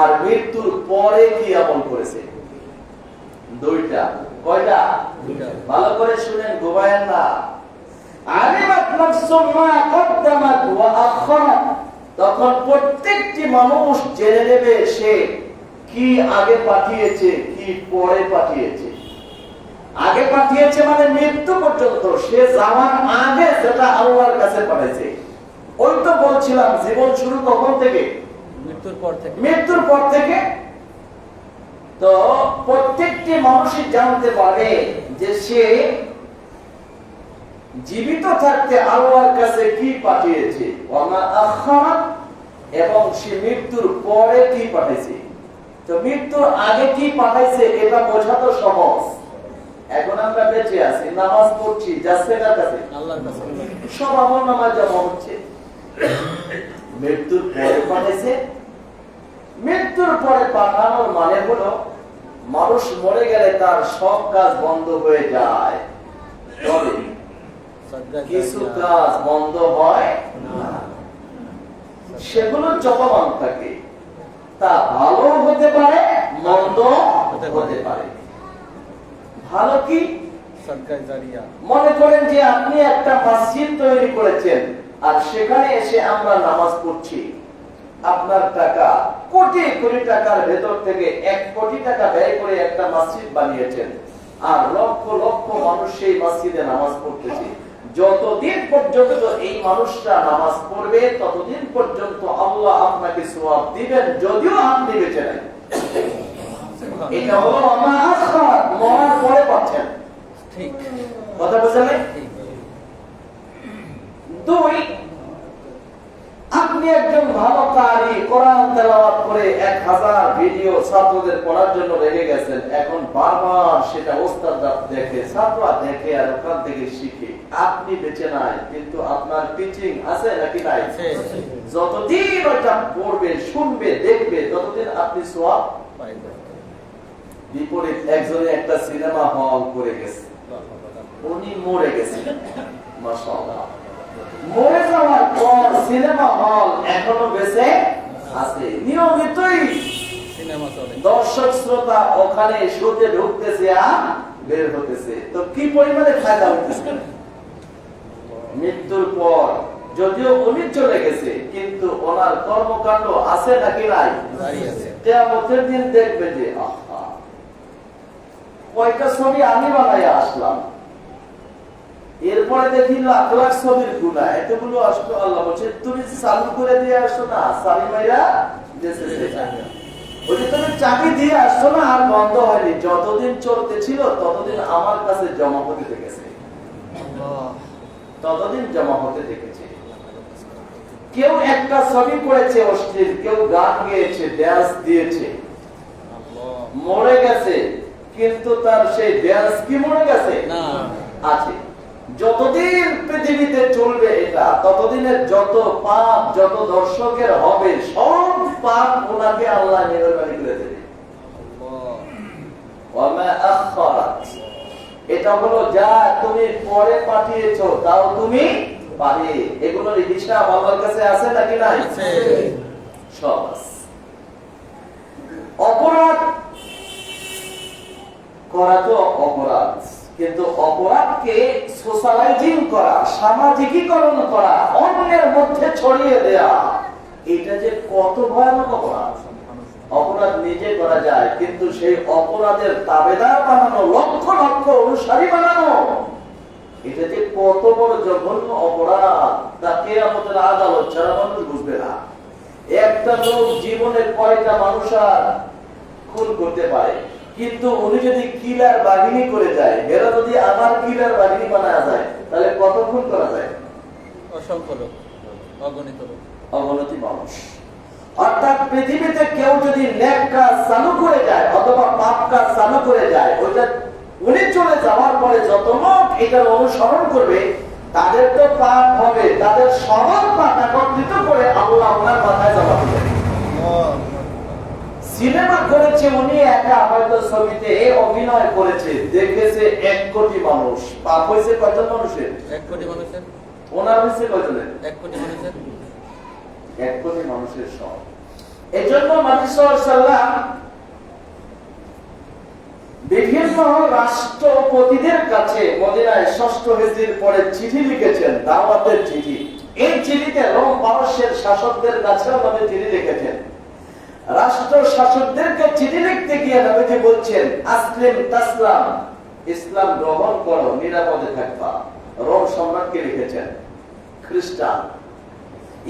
আর মৃত্যুর পরে কি আমল করেছে। দুইটা, কয়টা? দুইটা। ভালো করে শুনেন, ঘুমায়েন না। আলিমাত নাফসুম মা কদ্দামাত ওয়া আখারাত, তখন প্রত্যেকটি মানুষ জেনে নেবে সে কি আগে পাঠিয়েছে কি পরে পাঠিয়েছে। আগে পাঠিয়েছে মানে মৃত্যু পর্যন্ত, সে যাওয়ার আগে যেটা আল্লাহর কাছে পাঠাইছে। ওই তো বলছিলাম জীবন শুরু কখন থেকে? মৃত্যুর পর থেকে। মৃত্যুর পর থেকে। তো প্রত্যেকটি মানুষই জানতে পারে যে সে জীবিত থাকতে আল্লাহর কাছে কি পাঠিয়েছে, ওয়া আখারাত, এবং সে মৃত্যুর পরে কি পাঠিয়েছে। তো মৃত্যুর আগে কি পাঠাইছে এটা বোঝা তো সহজ। এখন আমরা বেঁচে আছি, নামাজ পড়ছি, যাচ্ছে কার কাছে? আল্লাহর কাছে। সব আমল নামাজ জমা হচ্ছে। মৃত্যুর পরে পাঠাইছে। মৃত্যুর পরে পাঠানোর মানে হলো মানুষ মরে গেলে তার সব কাজ বন্ধ হয়ে যায়, তবে কিছু কাজ বন্ধ হয় না, সেগুলো চলমান থাকে। তা ভালো হতে পারে, মন্দ হতে পারে। ভালো কি? সাদকা জারিয়া। মনে করেন যে আপনি একটা মসজিদ তৈরি করেছেন, আর সেখানে এসে আমরা নামাজ পড়ছি। আপনার টাকা কোটি কোটি টাকার ভেতর থেকে 1 কোটি টাকা ব্যয় করে একটা মসজিদ বানিয়েছেন, আর লক্ষ লক্ষ মানুষ সেই মসজিদে নামাজ পড়তেছে। যতদিন পর্যন্ত এই মানুষটা নামাজ পড়বে ততদিন পর্যন্ত আল্লাহ আপনাকে সওয়াব দিবেন, যদিও আপনি বেঁচে নেন। এটা হলো আমার আখরাত, মরার পরে পাচ্ছেন। ঠিক কথা বুঝলেন? ঠিক। 2, আপনি একজন ভালো কারি, কোরআন তেলাওয়াত করে 1000 ভিডিও ছাত্রদের পড়ার জন্য রেখে গেছেন। এখন বারবার সেটা ওস্তাদরা দেখে, ছাত্ররা দেখে, আর ওখান থেকে শিখে। আপনি বেঁচে নাই, কিন্তু আপনার টিচিং আছে নাকি নাই? যতদিন ওটা পড়বে, শুনবে, দেখবে, ততদিন আপনি সওয়াব পাইবে। বিপরীত একজনে একটা সিনেমা হল করে গেছে, উনি মরে গেছেন, মাশাআল্লাহ। মরে যাওয়ার পর সিনেমা হল এখনো বেঁচে আছে, নিয়মিতই সিনেমা চলে। দর্শক শ্রোতা ওখানে শুতে ঢুকতেছে আর বের হতেছে। তো কি পরিমাণে ফায়দা হতেছে? মৃত্যুর পর যদিও উনি চলে গেছে, কিন্তু ওনার কর্মকাণ্ড আছে নাকি নাই? দাঁড়িয়ে আছে। কিয়ামতের দিন দেখবে যে আহা, কয়টা ছবি আমি বানাইয়া আসলাম, এরপরে দেখি লাখ লাখ ছবির গুণা এতগুলো আসলো। আল্লাহ বলছে তুমি চালু করে দিয়ে আসছো না, সালিমাইরা ওই যে তুমি চাবি দিয়ে আসছো না, আর বন্ধ হয়নি, যতদিন চলতে ছিল ততদিন আমার কাছে জমা হতে দেখেছে, ততদিন জমা হতে দেখেছে। কেউ একটা ছবি করেছে অশ্লীল, কেউ গান গেয়েছে, ড্যান্স দিয়েছে, মরে গেছে, কিন্তু তার সেই ড্যান্স কি মরে গেছে? না, আছে। যতদিন পৃথিবীতে চলবে এটা, ততদিনের যত পাপ, যত দর্শকের হবে, সব পাপ ওনাকে আল্লাহ নির্বাণী করে দেবে। এটা হলো যা তুমি পরে পাঠিয়েছো, তাও তুমি পারে। এগুলোর হিসাব আল্লাহর কাছে আছে নাকি নাই? সব আছে। অপরাধ করা তো অপরাধ, কিন্তু অপরাধকে সোশ্যালাইজিং করা, সামাজিকীকরণ করা, অন্যের মধ্যে ছড়িয়ে দেয়া, এটা যে কত ভয়ানক অপরাধ। অপরাধ নিজে করা যায়, কিন্তু সেই অপরাধের তাবেদার বানানো, লক্ষ লক্ষ অনুসারী বানানো, এটা যে কত বড় জঘন্য অপরাধ, তা কিয়ামতের আদালত ছাড়া মানুষ বুঝবে না। একটা লোক জীবনে কয়টা মানুষ আর খুন করতে পারে, কিন্তু উনি যদি কিলার বাহিনী করে যায়, এরা যদি আমার কিলার বাহিনী বানায় যায়, তাহলে কত খুন করা যায়? অসংখ্য লোক, অগণিত লোক, অগণিত মানুষ। অর্থাৎ পৃথিবীতে কেউ যদি নেক কাজ চালু করে যায় অথবা পাপ কাজ চালু করে যায়, ওইটা উনি চলে যাওয়ার পরে যত লোক এটার অনুসরণ করবে, তাদের তো পাপ হবে, তাদের সবার পাপ একত্রিত করে আল্লাহ ওনার মাথায় জমা দেবে। সিনেমা করেছে উনি একা, হয়তো ছবিতে অভিনয় করেছে, দেখেছে 1 কোটি মানুষ, পাপ হয়েছে কয়জন মানুষের? 1 কোটি মানুষের। ওনার হয়েছে কয়জনের? 1 কোটি মানুষের। 1 কোটি মানুষের সব। এই জন্য নবী সাল্লাল্লাহু আলাইহি ওয়াসাল্লাম বিভিন্ন বিভিন্ন রাষ্ট্রপতিদের কাছে মদিনায় 6ষ্ঠ হিজরির পরে চিঠি লিখেছেন, দাওয়াতের চিঠি। এই চিঠিতে রোম পারস্যের শাসকদের কাছেও নবী চিঠি লিখেছেন। রাষ্ট্র শাসকদেরকে চিঠি লিখতে গিয়ে নবীজি বলছেন, আসলিম তাসলাম, ইসলাম গ্রহণ করো, নিরাপদে থাকবা। রোম সম্রাটকে লিখেছেন। খ্রিস্টান,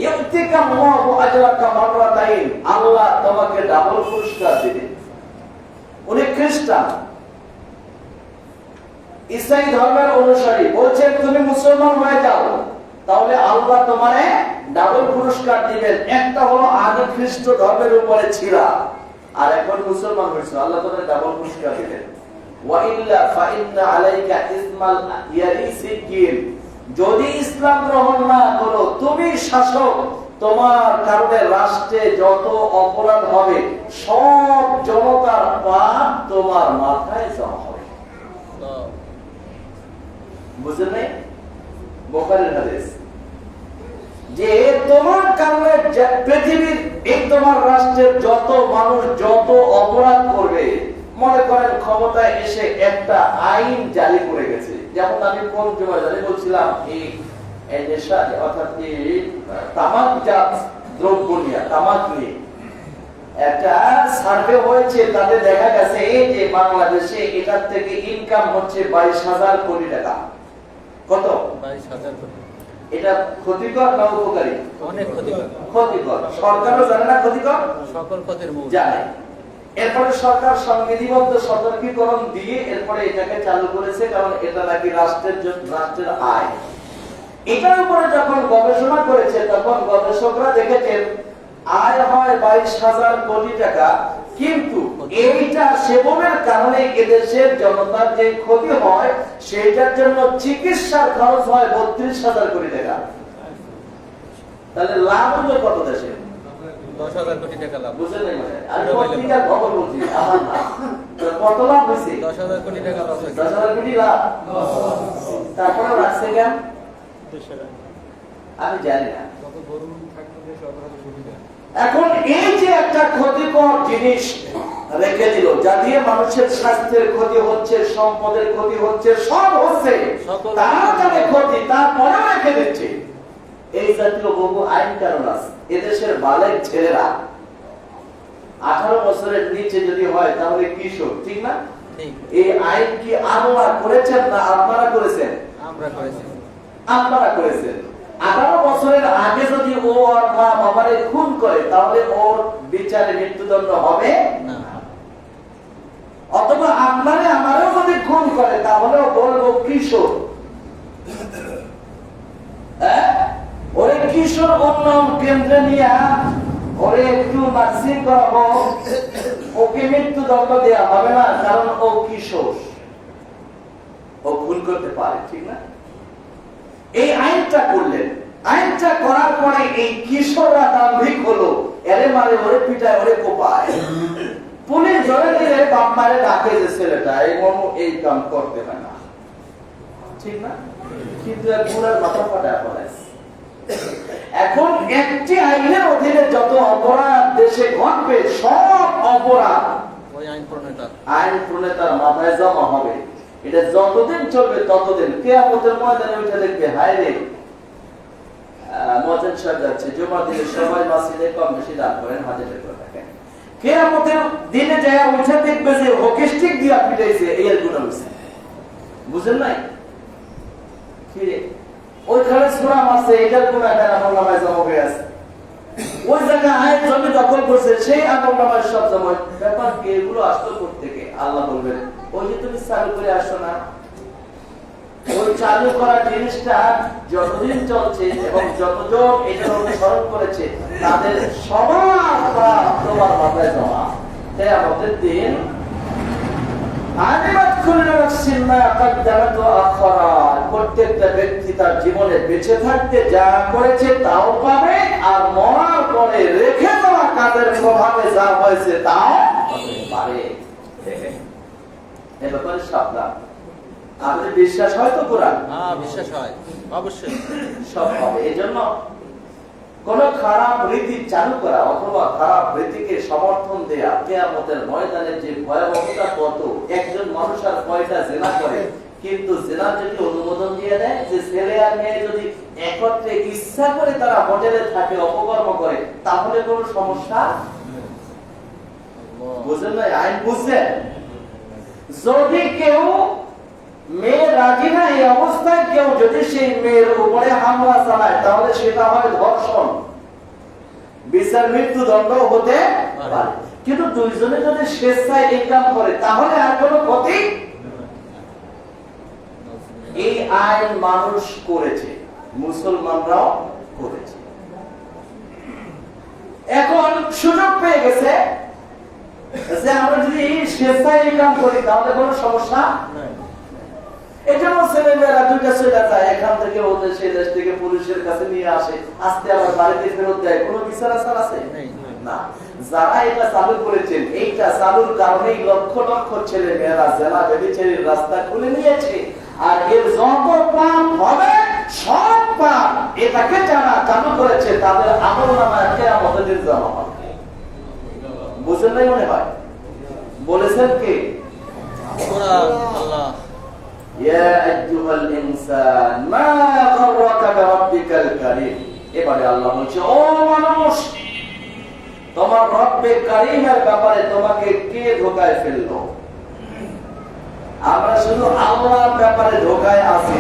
ইউতিকাল্লাহু আজরাকা মাররাতাইন, আল্লাহ তোমাকে ডাবল পুরস্কার দিবেন। উনি খ্রিস্টান, ইসলাম ধর্মের অনুসারী, বলছেন তুমি মুসলমান হয়ে যাও, তাহলে আল্লাহ তোমারে ডাবল পুরস্কার দিবেন। একটা হলো আগে খ্রিস্ট ধর্মের উপরে ছিলা, আর এখন মুসলমান হয়েছে, আল্লাহ তোমারে ডাবল পুরস্কার দিবেন। ওয়া ইল্লা ফাইন্না আলাইকা ইসমাল ইয়ারিসিকিন, যদি ইসলাম গ্রহণ না করো, তুমি শাসক, তোমার কারণে রাষ্ট্রে যত অপরাধ হবে সব জনতার পাপ তোমার মাথায় জমা হবে। বুঝলেন নাই? বুখারীর হাদিস, যে তোমার কারণে পৃথিবীর এই তোমার রাষ্ট্রের যত মানুষ যত অপরাধ করবে, মনে করেন ক্ষমতায় এসে একটা আইন জারি করে গেছে, যেমন আমি কোন জমা জারি বলছিলাম, এই নেশা অর্থাৎ তামাকজাত দ্রব্য নিয়ে, তামাক নিয়ে একটা সার্ভে হয়েছে, তাতে দেখা গেছে এই যে বাংলাদেশে এটার থেকে ইনকাম হচ্ছে 22,000 কোটি টাকা। কত? 22,000 কোটি। এটা ক্ষতিকর না উপকারী? অনেক ক্ষতিকর। ক্ষতিকর। সরকারও জানে না ক্ষতিকর? সকল ক্ষতির মূল জানে। এরপরে সরকার সংবিধিবদ্ধ সতর্কীকরণ দিয়ে এরপরে এটাকে চালু করেছে, কারণ এটা নাকি রাষ্ট্রের আয়। এটার উপরে যখন গবেষণা করেছে, তখন গবেষকরা দেখেছেন আয় হয় 22,000 কোটি টাকা, কিন্তু এইটা সেবনের কারণে এদেশের জনতার যে ক্ষতি হয় সেটার জন্য চিকিৎসার খরচ হয় 32,000 কোটি টাকা। তাহলে লাভ হলো কত দেশে? 10,000 কোটি টাকা লাভ। বুঝলেন নাই? মানে আমি পত্রিকার খবর বলছি, আমার না। কত লাভ হয়েছে? 10,000 কোটি টাকা লাভ হয়েছে। 10,000 কোটি লাভ। তারপরে রাখছে কেন আমি জানি না। এখন এই যে একটা ক্ষতিকর জিনিস রেখে দিল, যা দিয়ে মানুষের স্বাস্থ্যের ক্ষতি হচ্ছে, সম্পদের ক্ষতি হচ্ছে, সব হচ্ছে, তার যাতে ক্ষতি, তারপরেও রেখে দিচ্ছে। এই জাতীয় বহু আইন কারণ আছে। এদেশের বালেক ছেলেরা 18 বছরের নিচে যদি হয় তাহলে কিশোর, ঠিক না? এই আইন কি আল্লাহ করেছেন না আপনারা করেছেন? আমরা করেছি। আপনারা করেছেন। 18 বছরের আগে যদি ও আর মা বাবারে খুন করে, তাহলে ওর বিচারে মৃত্যুদণ্ড হবে না। অথবা আপনারে আমারও যদি খুন করে, তাহলে বলবো কিশোর। ওরে কিশোর উন্নয়ন কেন্দ্রে নিয়ে ওরে একটু নার্সিং করাবো, ওকে মৃত্যুদণ্ড দেওয়া হবে না, কারণ ও কিশোর, ও খুন করতে পারে, ঠিক না? এই আইনটা করলেন। আইনটা করার পরে এই কিশোররা দাম্ভিক হলো, এরে মারে, ওরে পিটায়, ওরে কোপায়। পুলিশ ধরে নিলে বাপ মারে ডাকে যে ছেলেটা এই কাম করতে হয় না, ঠিক না? কিন্তু এক বুড়ার মাথা ফাটায় পড়াইছে। এখন একটি আইনের অধীনে যত অপরাধ দেশে ঘটবে, সব অপরাধ ওই আইন প্রণেতার মাথায় জমা হবে। এটা যতদিন চলবে ততদিন কিয়ামতের ময়দানে উঠে দেখবে, হায় রে, মুয়াজ্জিন সাহেব যাচ্ছে জুমার দিনে, সবাই মসজিদে কম বেশি দান করেন, হাজিরা করে থাকেন। কিয়ামতের দিনে যায় উঠে দেখবে যে হকিস্টিক দিয়া পিটাইছে, এর গুনাহ হইছে। বুঝেন নাই? কি রে, ওইখানে সূরা মারছে, এটার গুনাহ তার আমলনামায় জমা হয়ে আছে। ওই জায়গায় আইন জমি দখল করছে, সেই আমলনামায় সব জমা। ব্যাপার কি, এগুলো আসলো কোত্থেকে? আল্লাহ বলবেন, ওই যে তুমি চালু করে আসো না, ওই চালু করা জিনিসটা যতদিন চলছে এবং যতজন এটার অনুসরণ করেছে, তাদের সবার পাপ তোমার মাথায় জমা। তাই আমাদের দিন প্রত্যেকটা ব্যক্তি তার জীবনে বেঁচে থাকতে যা করেছে তাও পাবে, আর মরার পরে রেখে দেওয়া কাজের প্রভাবে যা হয়েছে তাও পাবে। এ ব্যাপারে সাবধান। আমাদের বিশ্বাস হয় তো কোরআন? বিশ্বাস হয়, অবশ্যই সব হবে। এই জন্য কোন খারাপ রীতি চালু করা অথবা খারাপ রীতিকে সমর্থন দেয়া কিয়ামতের ময়দানে যে ভয়াবহতা কত। একজন মানুষ আর কয়টা জিনা করে, কিন্তু জিনা যদি অনুমোদন দিয়ে দেয় যে ছেলে আর মেয়ে যদি একত্রে ইচ্ছা করে তারা হোটেলে থাকে অপকর্ম করে, তাহলে কোনো সমস্যা বুঝেন না? আইন বুঝছেন? যদি কেউ মেয়ে রাজি না এই অবস্থায় কেউ যদি সেই মেয়ের উপরে হামলা চালায়, তাহলে সেটা হয় ধর্ষণ, বিচার মৃত্যুদণ্ড হতে পারে। কিন্তু দুইজনে যদি স্বেচ্ছায় এই কাম করে, তাহলে আর কোনো ক্ষতি। এই আইন মানুষ করেছে, মুসলমানরাও করেছে। এখন সুযোগ পেয়ে গেছে যে আমরা যদি স্বেচ্ছায় এই কাম করি, তাহলে কোনো সমস্যা নাই। এই জন্য ছেলেমেয়েরা দুইটা ছেলে যায়, এখান থেকে ওদের সেই দেশ থেকে পুলিশের কাছে নিয়ে আসে, আস্তে আবার বাড়িতে ফেরত দেয়। কোনো বিচার আচার আছে না। যারা এটা চালু করেছেন, এইটা চালুর কারণেই লক্ষ লক্ষ ছেলে মেয়েরা জেনা ব্যভিচারীর রাস্তা খুলে নিয়েছে। আর এর যত পাপ হবে সব পাপ এটাকে যারা চালু করেছে তাদের আমলনামায় কিয়ামতের দিন জমা হবে। বুঝেন নাই মনে হয়? বলেছেন কে? আল্লাহ। ইয়া আইয়ুহাল ইনসান মা গাররাকা বিরাব্বিকাল কারীম। এবারে আল্লাহ বলছে, ও মানুষ, তোমার রব্বে কারীমের ব্যাপারে তোমাকে কে ধোঁকায় ফেললো? আমরা শুধু আল্লাহর ব্যাপারে ধোঁকায় আছি,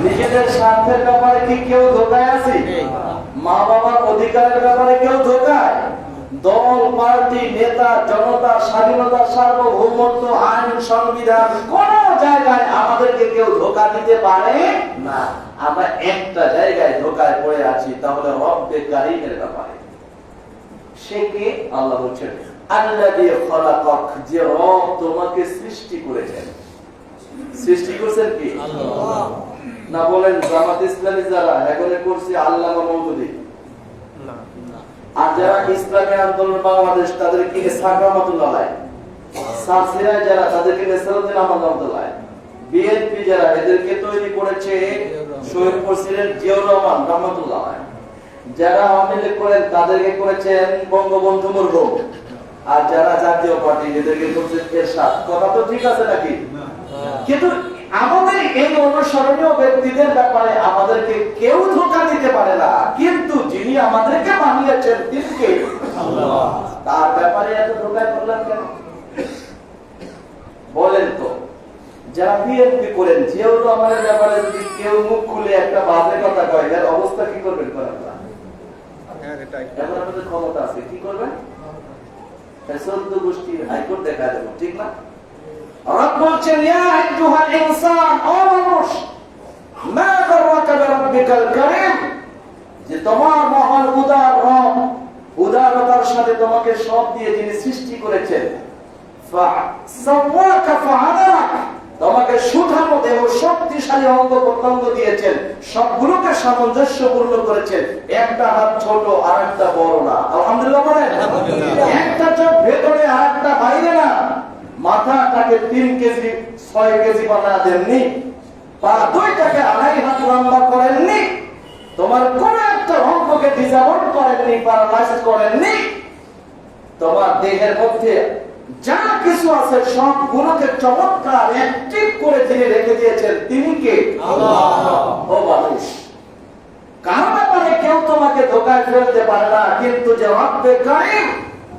নিজেদের স্বার্থের ব্যাপারে কি কেউ ধোঁকায় আছি? মা বাবার অধিকারের ব্যাপারে কেউ ধোঁকায়? দল, পার্টি, নেতা, জনতা, স্বাধীনতা, সার্বভৌমত্ব, আইন, সংবিধান, কোন জায়গায় আমাদেরকে কেউ ধোঁকা দিতে পারে না। আমরা একটা জায়গায় ধোঁকায় পড়ে আছি, তাহলে রব্বে কারীমের ব্যাপারে। সে কে? আল্লাহ বলছেন, আল্লাযী খালাকাক, যে রব তোমাকে সৃষ্টি করেছেন। সৃষ্টি করেছেন কি? আল্লাহ। না বলেন জামাত ইসলামী যারা এখন করছে আল্লামা মওদুদী, আর যারা ইসলামী আন্দোলন বাংলাদেশ তাদেরকে ইসহাক রহমাতুল্লাহ আলাইহি, সাসিরা যারা তাদেরকে নেসারউদ্দিন আহমদ রহমাতুল্লাহ আলাইহি, বিএনপি যারা এদেরকে তৈরি করেছে শহীদ প্রেসিডেন্ট জিয়াউর রহমান রহমাতুল্লাহ আলাইহি, যারা আওয়ামী লীগ করেন তাদেরকে করেছেন বঙ্গবন্ধু মরহুম, আর যারা জাতীয় পার্টি এদেরকে করেছেন এরশাদ। কথা তো ঠিক আছে নাকি? কিন্তু আমাদের এই অনুসরণীয় ব্যক্তিদের ব্যাপারে আমাদেরকে কেউ ধোঁকা দিতে পারে না, কিন্তু যিনি আমাদেরকে বানিয়েছেন তিনি কে? আল্লাহ। তার ব্যাপারে এত ধোঁকায় পড়লেন কেন বলেন তো? যারা বিএনপি করেন জিয়াউর রহমানের ব্যাপারে যদি কেউ মুখ খুলে একটা বাজে কথা কয়, এর অবস্থা কি করবেন? এখন আমাদের ক্ষমতা আছে, কি করবেন? চোদ্দ গোষ্ঠী হাইকোর্ট দেখা দেবো, ঠিক না? রব বলছেন, ইয়া আইয়ুহাল ইনসান, ও মানুষ, মা গাররাকা বিরাব্বিকাল কারীম, যে তোমার মহান উদার রব, উদারতার সাথে তোমাকে সব দিয়ে যিনি সৃষ্টি করেছেন, ফাসাওয়াকা ফাআদালাক, তোমাকে সুঠাম দেহ, শক্তিশালী অঙ্গ প্রত্যঙ্গ দিয়েছেন, সবগুলোকে সামঞ্জস্যপূর্ণ করেছেন। একটা হাত ছোট আর একটা বড় না, আলহামদুলিল্লাহ বলেন। একটা চোখ ভেতরে আর একটা বাইরে না, মাথাটাকে 3 কেজি 6 কেজি বানায় দেননি, পা দুইটাকে 2.5 হাত লম্বা করেননি, তোমার কোন একটা অঙ্গকে ডিসঅ্যাবল করেননি, প্যারালাইজ করেননি। তোমার দেহের মধ্যে যা কিছু আছে সবগুলোকে চমৎকার অ্যাক্টিভ করে যিনি রেখে দিয়েছেন তিনি কে? আল্লাহ। ও মানুষ, কারো ব্যাপারে কেউ তোমাকে ধোঁকায় ফেলতে পারে না, কিন্তু যে রব্বে কারীম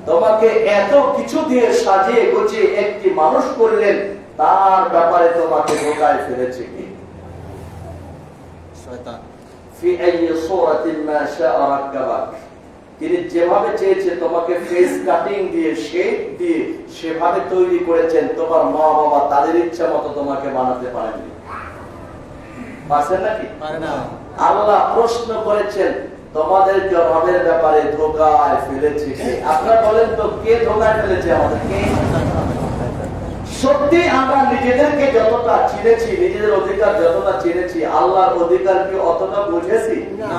তোমাকে এত কিছু দিয়ে সাজিয়ে গুছিয়ে একটি মানুষ করলেন, তার ব্যাপারে তোমাকে ধোঁকায় ফেলেছে কি? শয়তান। ফি আইয়ি সূরাতিন মা শাআ রাক্কাবাক, তিনি যেভাবে চেয়েছে তোমাকে ফেস কাটিং দিয়ে, শেপ দিয়ে সেভাবে তৈরি করেছেন। তোমার মা বাবা তাদের ইচ্ছা মতো তোমাকে বানাতে পারেননি, পারছেন নাকি? পারে না। আল্লাহ প্রশ্ন করেছেন, তোমাদেরকে রবের ব্যাপারে ধোঁকায় ফেলেছে কে? আপনারা বলেন তো, কে ধোঁকায় ফেলেছে আমাদেরকে? সত্যি আমরা নিজেদেরকে যতটা চিনেছি, নিজেদের অধিকার যতটা চিনেছি, আল্লাহর অধিকার কি অতটা বুঝেছি? না।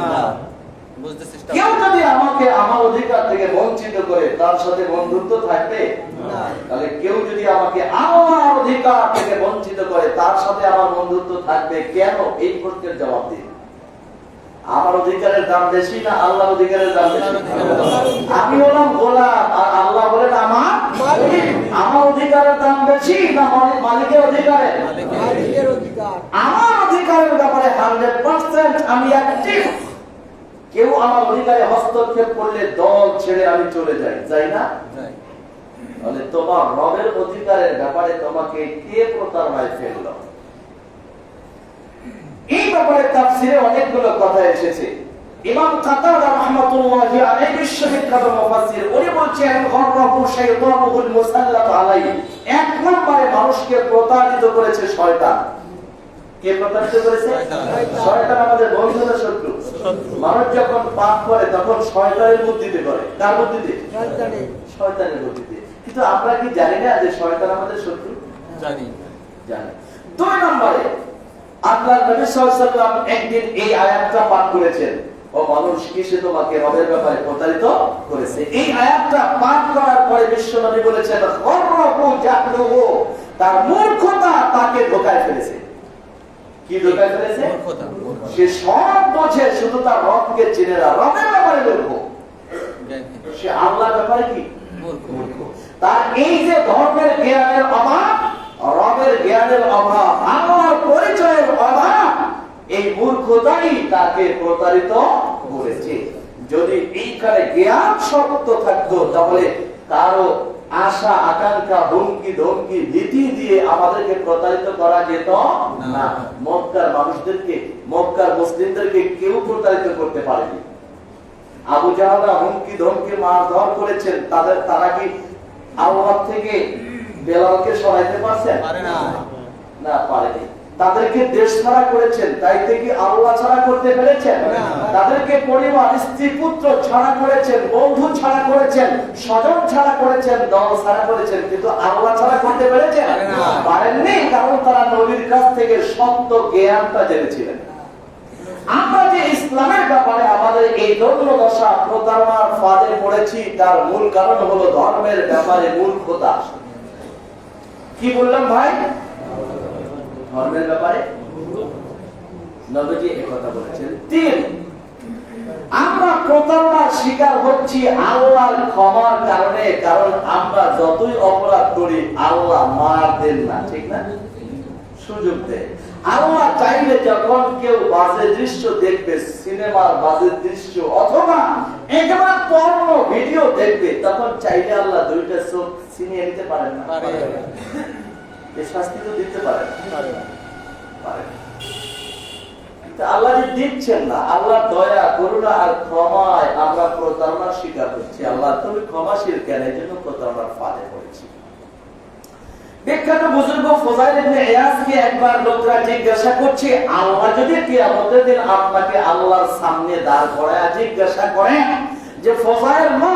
কেউ যদি আমাকে আমার অধিকার থেকে বঞ্চিত করে, তার সাথে বন্ধুত্ব থাকবে না। তাহলে কেউ যদি আমাকে আমার অধিকার থেকে বঞ্চিত করে, তার সাথে আমার বন্ধুত্ব থাকবে কেন? এই প্রশ্নের জবাব দিন। আমার অধিকারের দাম বেশি না আল্লাহর অধিকারের দাম বেশি? আল্লাহর অধিকারের দাম বেশি। আমি হলাম গোলাম আর আল্লাহ বলেন আমার মালিক। আমার অধিকারের দাম বেশি না মালিকের অধিকারের? মালিকের অধিকার। আমার অধিকারের ব্যাপারে 100% আমি অ্যাক্টিভ। কেউ আমার অধিকারে হস্তক্ষেপ করলে দল ছেড়ে আমি চলে যাই, যাই না? যাই। তাহলে তোমার রবের অধিকারের ব্যাপারে তোমাকে কে প্রতারণায় ফেললো? এই ব্যাপারে তাফসীরে অনেকগুলো কথা এসেছে। ইমাম কাতাদা রাহমাতুল্লাহি আলাইহি বিশ্ববিখ্যাত মুফাসসির উনি বলছেন গররাহু শাইতানুল মুসাল্লাত আলাইহি, এক নম্বরে মানুষকে প্রতারিত করেছে শয়তান। কে প্রতারিত করেছে? শয়তান আমাদের বন্ধু না শত্রু? মানুষ যখন পাপ করে তখন শয়তানের বুদ্ধিতে করে। কার বুদ্ধিতে? শয়তানের বুদ্ধিতে। কিন্তু আমরা কি জানি না যে শয়তান আমাদের শত্রু? জানি। জানি। দুই নম্বরে আল্লাহর নবী সাল্লাল্লাহু আলাইহি ওয়াসাল্লাম একদিন এই আয়াতটা পাঠ করেছেন, ও মানুষ কিসে তোমাকে রবের ব্যাপারে প্রতারিত করেছে। এই আয়াতটা পাঠ করার পরে বিশ্বনবী বলেছেন গররাহু জাহলুহু, তার মূর্খতা তাকে ধোঁকায় ফেলেছে। কি ধোঁকায় ফেলেছে? মূর্খতা। সে সব বোঝে, শুধু তার রবকে চিনে না, রবের ব্যাপারে মূর্খ। সে আল্লাহর ব্যাপারে কি? মূর্খ। তার এই যে ধর্মের জ্ঞানের অভাব, রবের জ্ঞানের অভাব, আল্লাহর পরিচয়ের অভাব, এই মূর্খতাই তাকে প্রতারিত করেছে। যদি এইখানে জ্ঞান শক্ত থাকতো তাহলে কারো আশা আকাঙ্ক্ষা হুমকি ধমকি ভীতি দিয়ে আমাদেরকে প্রতারিত করা যেত না। মক্কার মানুষদেরকে, মক্কার মুসলিমদেরকে কেউ প্রতারিত করতে পারেনি। আবু জাহলরা হুমকি ধমকি মারধর করেছেন, তারা কি আল্লাহ থেকে বেলালকে সরাইতে পারছেন? না, পারেনি। তাদেরকে দেশ ছাড়া করেছেন, তাই থেকে আল্লাহ ছাড়া করতে পেরেছেন? তাদেরকে পরিবার স্ত্রী পুত্র ছাড়া করেছেন, বন্ধু ছাড়া করেছেন, স্বজন ছাড়া করেছেন, দল ছাড়া করেছেন, কিন্তু আল্লাহ ছাড়া করতে পেরেছেন? পারেননি, কারণ তারা নবীর কাছ থেকে সত্য জ্ঞানটা জেনেছিলেন। আমরা যে ইসলামের ব্যাপারে আমাদের এই দশা প্রতারণার ফাঁদে পড়েছি, তার মূল কারণ হলো ধর্মের ব্যাপারে মূর্খতা। কি বললাম ভাই? ধর্মের ব্যাপারে নবীজি এই কথা বলেছেন। তিন, আমরা প্রতারণার শিকার হচ্ছি আল্লাহর ক্ষমার কারণে, কারণ আমরা যতই অপরাধ করি আল্লাহ মার দেন না, ঠিক না? সুযোগ দেয়। আল্লাহ চাইলে যখন কেউ বাজে দৃশ্য দেখবে, সিনেমার বাজে দৃশ্য অথবা একেবারে পর্ন ভিডিও দেখবে, তখন চাইলে আল্লাহ দুইটা চোখ ছিনিয়ে নিতে পারেন না? এই শাস্তি তো দিতে পারেন না। আল্লাহ যে দিচ্ছেন না, আল্লাহ দয়া করুণা আর ক্ষমায় আমরা প্রতারণার শিকার হচ্ছি। আল্লাহ তুমি ক্ষমাশীল কেন? এই জন্য প্রতারণার ফাঁদে পড়েছি। বিখ্যাত বুজুর্গ ফুযাইল ইবনে ইয়াসকে একবার লোকরা জিজ্ঞাসা করছে, আল্লাহ যদি কিয়ামতের দিন আপনাকে আল্লাহর সামনে দাঁড় করায় জিজ্ঞাসা করেন যে ফুযাইল মা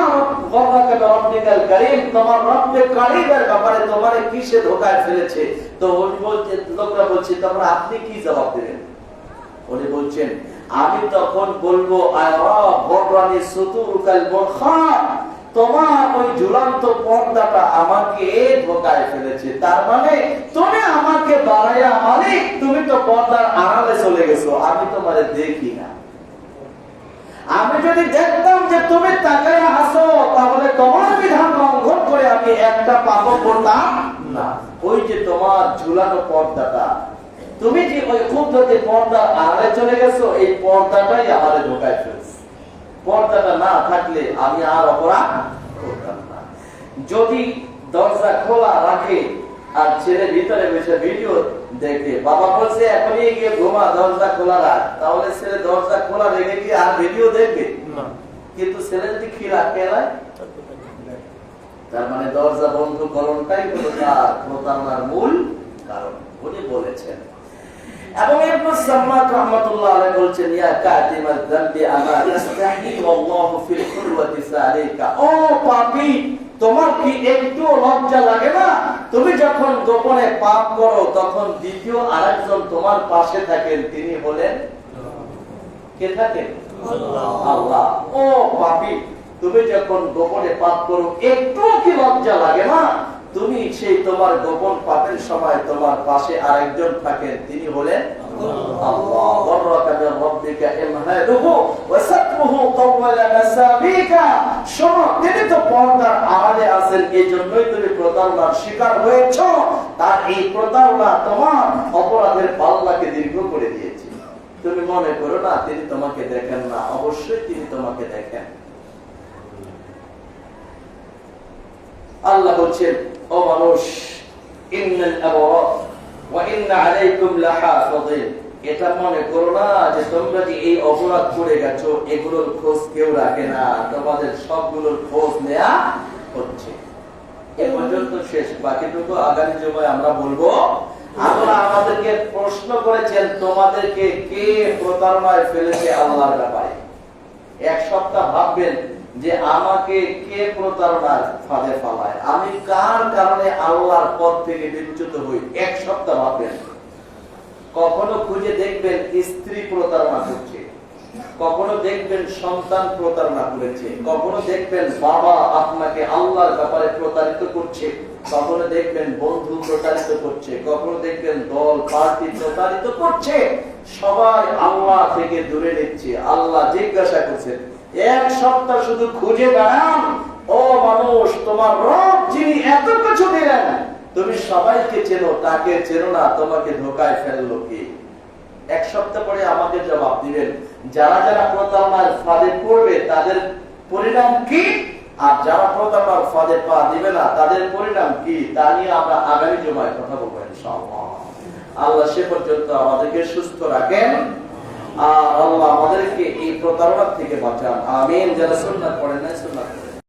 গর্রাকা বিরব্বিকাল কারীম, তোমার রব্বে কারীমের ব্যাপারে তোমারে কিসে ধোঁকায় ফেলেছে, তো উনি বলছেন, লোকরা বলছে, তোমরা আপনি কি জবাব দেবেন? উনি বলছেন, আমি তখন বলবো আয়রা বররানি সুতুরুকাল মুরখাত, তোমার ওই ঝুলন্ত পর্দাটা আমাকে ধোঁকায় ফেলেছে। তার মানে তুমি আমাকে বাড়াইয়া মালিক, তুমি তো পর্দার আড়ালে চলে গেছো, আমি তোমারে দেখি না। আমি যদি দেখতাম যে তুমি তাকায় আসো, তাহলে তোমার বিধান লঙ্ঘন করে আমি একটা পাপও করতাম না। ওই যে তোমার ঝুলানো পর্দাটা, তুমি যে ওই কুদরতি পর্দার আড়ালে চলে গেছো, এই পর্দাটাই আমারে ধোঁকায় ফেলেছে। পর্দাটা না থাকলে আমি আর অপরাধ করতাম না। যদি দরজা খোলা রাখে আর ছেলে ভিতরে বসে ভিডিও দেখে, বাবা বলছে এখনই গিয়ে ঘুমা, দরজা খোলা রাখ, তাহলে ছেলে দরজা খোলা রেখে কি আর ভিডিও দেখবে? কিন্তু ছেলে যদি খিলা খেলায়, তার মানে দরজা বন্ধ করণটাই হলো তার প্রতারণার মূল কারণ। উনি বলেছেন। এবং ইবনে সাম্মাত রাহমাতুল্লাহ আলাইহি বলছেন, ইয়া কাতিমাল যামবি আমা তাস্তাহি ওয়াল্লাহু ফিল কুরওয়াতি সালিকা, ও পাপী, তোমার কি একটু লজ্জা লাগে না? তুমি যখন গোপনে পাপ করো তখন দ্বিতীয় আরেকজন তোমার পাশে থাকেন, তিনি বলেন কে থাকেন? আল্লাহ। ও পাপী, তুমি যখন গোপনে পাপ করো একটু কি লজ্জা লাগে না? তুমি সেই তোমার গোপন পাপের সময় তোমার পাশে আরেকজন থাকেন, তিনি হলেন আল্লাহ বররাকা মিন রাব্বিকা ইমহালুহু ওয়া সাতরুহু তাওয়ালা মাসাবিকা। শোনো, তিনি তো পর্দার আড়ালে আছেন, এই জন্যই তুমি প্রতারণার শিকার হয়েছো। তার এই প্রতারণা তোমার অপরাধের পাল্লাকে দীর্ঘ করে দিয়েছে। তুমি মনে করো না তিনি তোমাকে দেখেন না, অবশ্যই তিনি তোমাকে দেখেন। আল্লাহ বলছেন, ও মানুষ, ইন্নাল আবরার ওয়া ইন্না আলাইকুম লাহাফিজিন, এটা মনে করো না যে তোমরা যে এই অপরাধ করে গেছো এগুলোর খোঁজ কেউ রাখে না, তোমাদের সবগুলোর খোঁজ নেয়া হচ্ছে। এ পর্যন্ত শেষ, বাকিটুকু আগামী জুমায় আমরা বলবো। আল্লাহ আমাদেরকে প্রশ্ন করেছেন, তোমাদেরকে কে প্রতারণায় ফেলেছে আল্লাহর ব্যাপারে। এক সপ্তাহ ভাববেন যে আমাকে কে প্রতারণার ফাঁদে ফেলায়, আমি কার কারণে আল্লাহর পথ থেকে বিচ্যুত হই। এক সপ্তাহ ভাববেন। কখনো খুঁজে দেখবেন স্ত্রী প্রতারণা করছে, কখনো দেখবেন সন্তান প্রতারণা করেছে, কখনো দেখবেন বাবা আপনাকে আল্লাহর ব্যাপারে প্রতারিত করছে, কখনো দেখবেন বন্ধু প্রতারিত করছে, কখনো দেখবেন দল পার্টি প্রতারিত করছে। সবাই আল্লাহ থেকে দূরে নিচ্ছে। আল্লাহ জিজ্ঞাসা করছেন, এক সপ্তাহ শুধু খুঁজে বেড়ান, ও মানুষ, তোমার রব যিনি এত কিছু দিলেন, তুমি সবাইকে চেনো, তাকে চেনো না, তোমাকে ধোকায় ফেললো কি? এক সপ্তাহ পরে আমাকে জবাব দিবেন। যারা যারা প্রতারণার ফাঁদে পড়বে তাদের পরিণাম কি, আর যারা প্রতারণার ফাঁদে পা দিবে না তাদের পরিণাম কি, তা নিয়ে আমরা আগামী জুমায় কথা বলবো ইনশাআল্লাহ। আল্লাহ সে পর্যন্ত আমাদেরকে সুস্থ রাখেন, আর আল্লাহ আমাদেরকে এই প্রতারণা থেকে বাঁচান। আমিন। যারা সুন্নাত পড়েন না, সুন্নাত পড়েন।